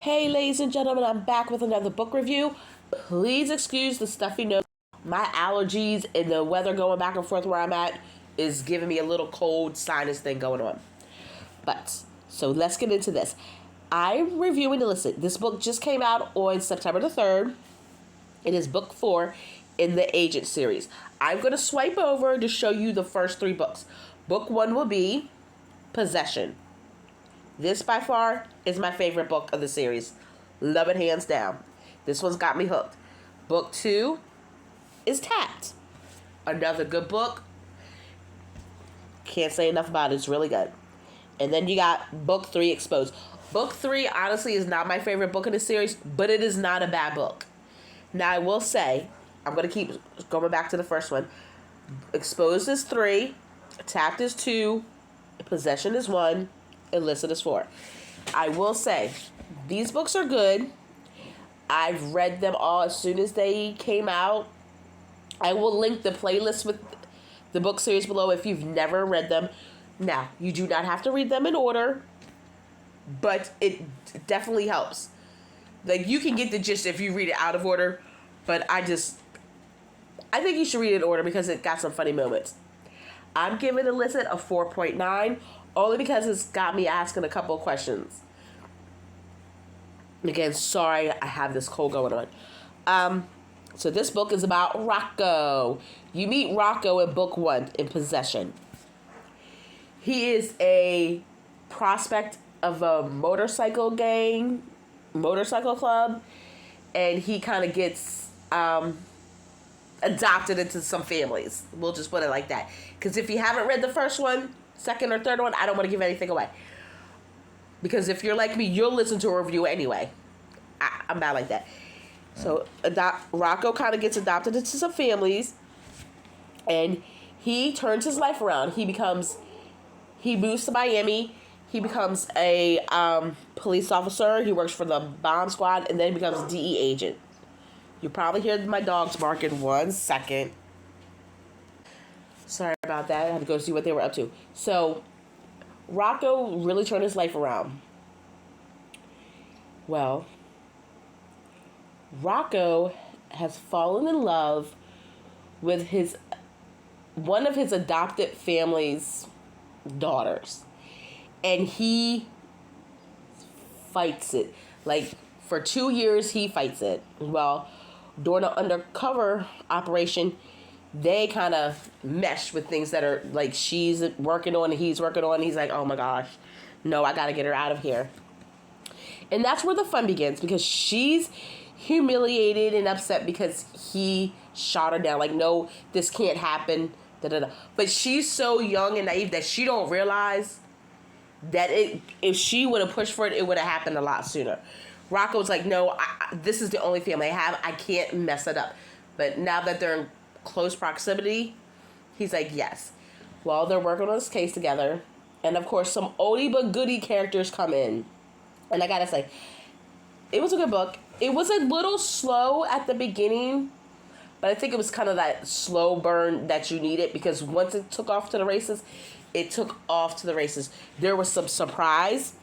Hey, ladies and gentlemen, I'm back with another book review. Please excuse the stuffy nose. My allergies and the weather going back and forth where I'm at is giving me a little cold sinus thing going on. So let's get into this. I'm reviewing ILLICT. This book just came out on September the 3rd. It is book 4 in the Agent series. I'm going to swipe over to show you the first 3 books. Book 1 will be Possession. This, by far, is my favorite book of the series. Love it hands down. This one's got me hooked. Book 2 is Tapped. Another good book. Can't say enough about it. It's really good. And then you got Book 3, Exposed. Book 3, honestly, is not my favorite book in the series, but it is not a bad book. Now, I will say, I'm going to keep going back to the first one. Exposed is 3. Tapped is 2. Possession is 1. ILLICT is 4. I will say, these books are good. I've read them all as soon as they came out. I will link the playlist with the book series below if you've never read them. Now, you do not have to read them in order, but it definitely helps. Like, you can get the gist if you read it out of order, but I think you should read it in order because it got some funny moments. I'm giving ILLICT a 4.9, only because it's got me asking a couple of questions. Again, sorry, I have this cold going on. So this book is about Rocco. You meet Rocco in book 1 in Possession. He is a prospect of a motorcycle club, and he kind of gets adopted into some families. We'll just put it like that. Because if you haven't read the first one, second or third one, I don't want to give anything away. Because if you're like me, you'll listen to a review anyway. I'm bad like that. So Rocco kind of gets adopted into some families, and he turns his life around. He moves to Miami. He becomes a police officer. He works for the bomb squad, and then he becomes a DE agent. You probably hear my dogs barking 1 second. Sorry about that. I had to go see what they were up to. So, Rocco really turned his life around. Well, Rocco has fallen in love with one of his adopted family's daughters. And he fights it. Like, for 2 years, he fights it. Well, during an undercover operation, they kind of mesh with things that are like she's working on and he's working on. And he's like, oh my gosh, no, I got to get her out of here. And that's where the fun begins, because she's humiliated and upset because he shot her down. Like, no, this can't happen. Da-da-da. But she's so young and naive that she don't realize that if she would have pushed for it, it would have happened a lot sooner. Rocco's like, no, this is the only family I have. I can't mess it up. But now that they're in close proximity, he's like, yes. Well, they're working on this case together. And, of course, some oldie but goodie characters come in. And I gotta say, it was a good book. It was a little slow at the beginning, but I think it was kind of that slow burn that you needed, because once it took off to the races, it took off to the races. There was some surprise.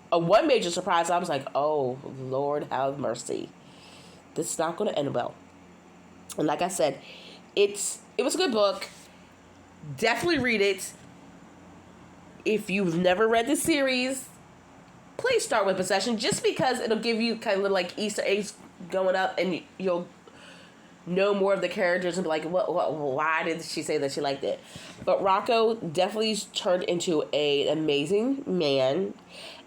One major surprise, I was like, oh, Lord have mercy. This is not going to end well. And like I said, it was a good book. Definitely read it. If you've never read the series, please start with Possession, just because it'll give you kind of like Easter eggs going up, and you'll know more of the characters and be like, why did she say that she liked it? But Rocco definitely turned into an amazing man.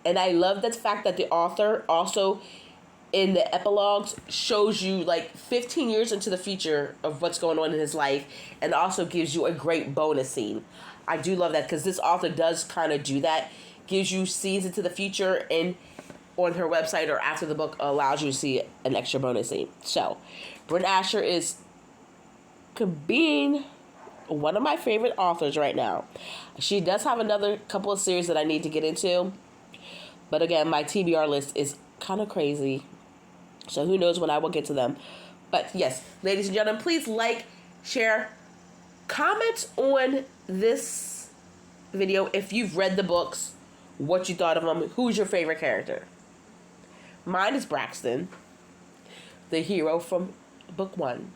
And I love the fact that the author also, in the epilogues, shows you like 15 years into the future of what's going on in his life, and also gives you a great bonus scene. I do love that, because this author does kind of do that. Gives you scenes into the future, and on her website or after the book allows you to see an extra bonus scene. So, Brynne Asher is being one of my favorite authors right now. She does have another couple of series that I need to get into. But again, my TBR list is kind of crazy. So who knows when I will get to them. But yes, ladies and gentlemen, please like, share, comment on this video if you've read the books, what you thought of them, who's your favorite character. Mine is Braxton, the hero from book 1.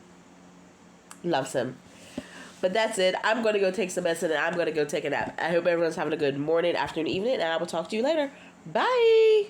Loves him. But that's it. I'm going to go take some medicine and I'm going to go take a nap. I hope everyone's having a good morning, afternoon, evening, and I will talk to you later. Bye.